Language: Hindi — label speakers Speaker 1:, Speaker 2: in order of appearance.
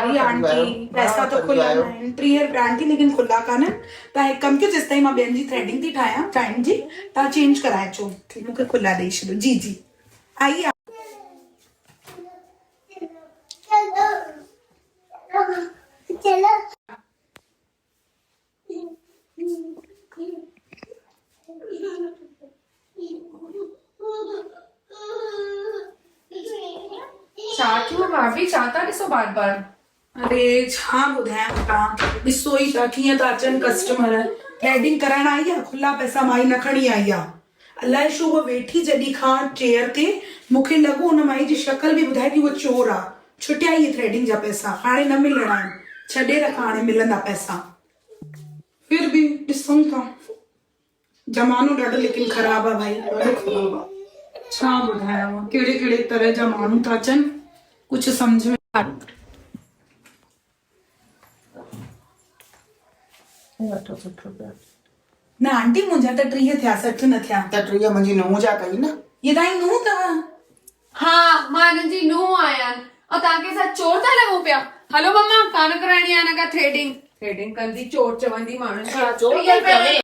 Speaker 1: सॉरी आंटी, पैसा तो खुला है, 3000 रुपया आंटी, लेकिन खुला कान तव्हां हिकु कम कयो, जेसि ताईं मां ॿियनि जी थ्रेडिंग थी ठाहियां टाइम जी, तव्हां चेंज कराए अचो, मूंखे खुला ॾेई छॾियो। जी जी आइए। चलो
Speaker 2: छा थियो भाभी, छा था ॾिसो बार बार?
Speaker 1: अरे छा ॿुधायां तव्हां, ॾिसो ई था कीअं था अचनि कस्टमर, थ्रेडिंग कराइण आई आहे, खुला पैसा माई न खणी आई आहे। अलाए छो उहा वेठी जॾहिं खां चेयर ते, मूंखे लॻो हुन माई जी शक्ल बि ॿुधाए कि उहा चोर आहे, छुटिया इहे थ्रेडिंग जा पैसा, हाणे न मिलणा आहिनि, छॾे रखां, हाणे मिलंदा पैसा। फिर बि ॾिसूं था, ज़मानो ॾाढो लेकिन ख़राबु आहे भाई, ॾाढो ख़राबु आहे। छा ॿुधायांव, कहिड़े कहिड़े तरह जा माण्हू था अचनि, कुझु सम्झ में न आंटी, मुंहिंजा त 30 थिया, 60 न थिया।
Speaker 3: त 30 मुंहिंजी नुंहुं जा कई न।
Speaker 1: ये तव्हांजी नुंहुं अथव?
Speaker 2: हा, मां हिननि जी नुंहुं आहियां, और तव्हांखे सां चोर था लॻो पिया। हलो मम्मा, कान कराइणी आहे हिन खां थ्रेडिंग। थ्रेडिंग कंदी चोर चवंदी माण्हुनि खे।